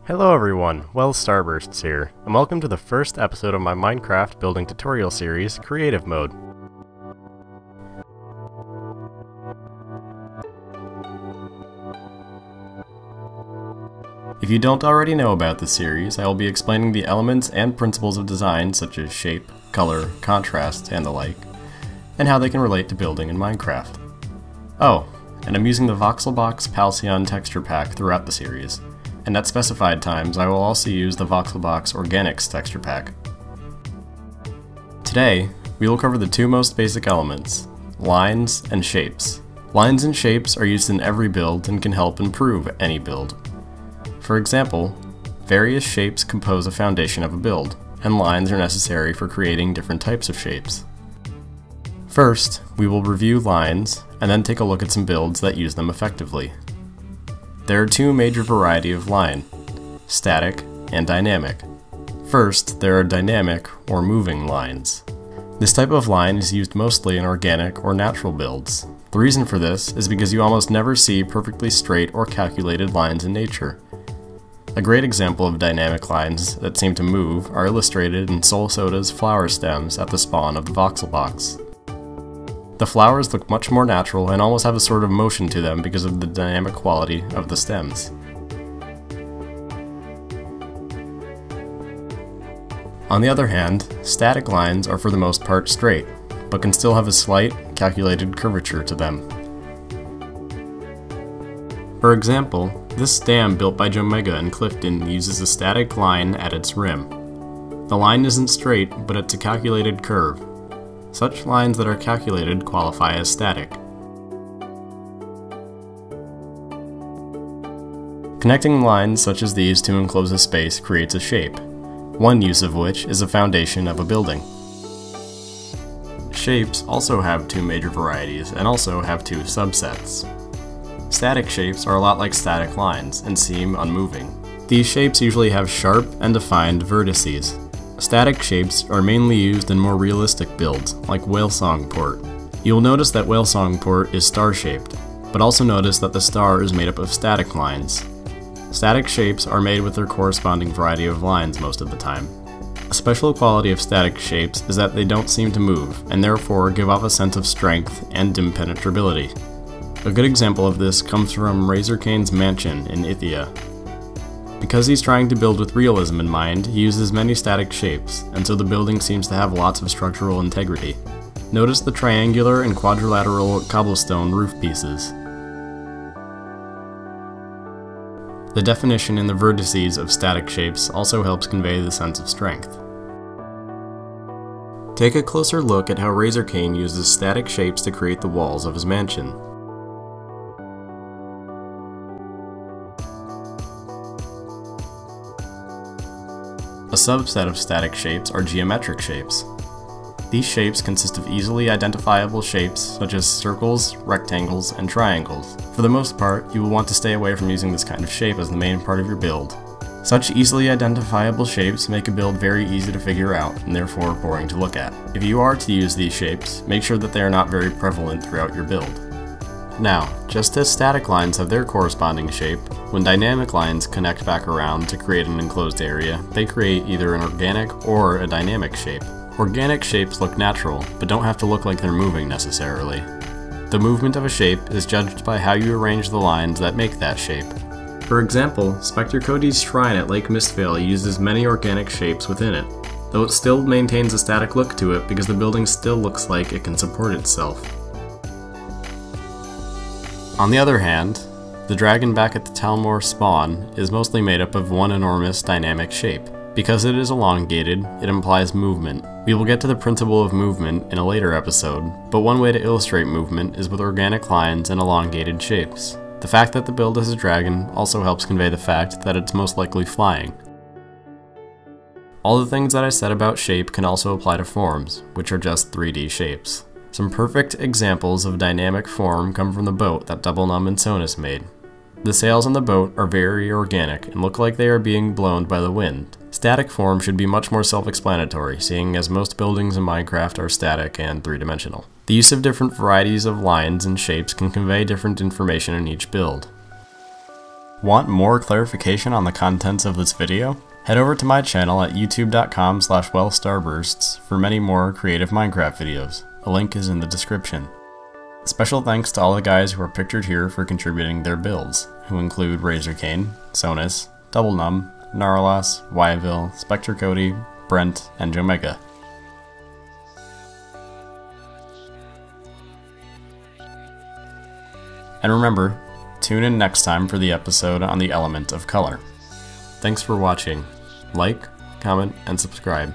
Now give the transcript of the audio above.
Hello everyone, Starbursts here, and welcome to the first episode of my Minecraft building tutorial series, Creative Mode. If you don't already know about this series, I will be explaining the elements and principles of design such as shape, color, contrast, and the like, and how they can relate to building in Minecraft. Oh, and I'm using the VoxelBox Halcyon texture pack throughout the series, and at specified times I will also use the VoxelBox Organics texture pack. Today, we will cover the two most basic elements, lines and shapes. Lines and shapes are used in every build and can help improve any build. For example, various shapes compose a foundation of a build, and lines are necessary for creating different types of shapes. First, we will review lines, and then take a look at some builds that use them effectively. There are two major varieties of line, static and dynamic. First, there are dynamic or moving lines. This type of line is used mostly in organic or natural builds. The reason for this is because you almost never see perfectly straight or calculated lines in nature. A great example of dynamic lines that seem to move are illustrated in Soul Soda's flower stems at the spawn of the VoxelBox. The flowers look much more natural and almost have a sort of motion to them because of the dynamic quality of the stems. On the other hand, static lines are for the most part straight, but can still have a slight, calculated curvature to them. For example, this dam built by Jomega in Clifton uses a static line at its rim. The line isn't straight, but it's a calculated curve. Such lines that are calculated qualify as static. Connecting lines such as these to enclose a space creates a shape, one use of which is a foundation of a building. Shapes also have two major varieties and also have two subsets. Static shapes are a lot like static lines and seem unmoving. These shapes usually have sharp and defined vertices. Static shapes are mainly used in more realistic builds, like Whalesong Port. You will notice that Whalesong Port is star-shaped, but also notice that the star is made up of static lines. Static shapes are made with their corresponding variety of lines most of the time. A special quality of static shapes is that they don't seem to move, and therefore give off a sense of strength and impenetrability. A good example of this comes from Razorcane's mansion in Ithia. Because he's trying to build with realism in mind, he uses many static shapes, and so the building seems to have lots of structural integrity. Notice the triangular and quadrilateral cobblestone roof pieces. The definition in the vertices of static shapes also helps convey the sense of strength. Take a closer look at how Razorcane uses static shapes to create the walls of his mansion. A subset of static shapes are geometric shapes. These shapes consist of easily identifiable shapes such as circles, rectangles, and triangles. For the most part, you will want to stay away from using this kind of shape as the main part of your build. Such easily identifiable shapes make a build very easy to figure out, and therefore boring to look at. If you are to use these shapes, make sure that they are not very prevalent throughout your build. Now, just as static lines have their corresponding shape, when dynamic lines connect back around to create an enclosed area, they create either an organic or a dynamic shape. Organic shapes look natural, but don't have to look like they're moving necessarily. The movement of a shape is judged by how you arrange the lines that make that shape. For example, Spectre Cody's shrine at Lake Mistvale uses many organic shapes within it, though it still maintains a static look to it because the building still looks like it can support itself. On the other hand, the dragon back at the Talmor spawn is mostly made up of one enormous dynamic shape. Because it is elongated, it implies movement. We will get to the principle of movement in a later episode, but one way to illustrate movement is with organic lines and elongated shapes. The fact that the build is a dragon also helps convey the fact that it's most likely flying. All the things that I said about shape can also apply to forms, which are just 3D shapes. Some perfect examples of dynamic form come from the boat that Double Numb and Sonus made. The sails on the boat are very organic and look like they are being blown by the wind. Static form should be much more self-explanatory, seeing as most buildings in Minecraft are static and three-dimensional. The use of different varieties of lines and shapes can convey different information in each build. Want more clarification on the contents of this video? Head over to my channel at youtube.com/wellstarbursts for many more creative Minecraft videos. A link is in the description. Special thanks to all the guys who are pictured here for contributing their builds, who include Razorcane, Sonus, Double Num, Gnarlos, Wyville, Spectre Cody, Brent, and Jomega. And remember, tune in next time for the episode on the element of color. Thanks for watching. Like, comment, and subscribe.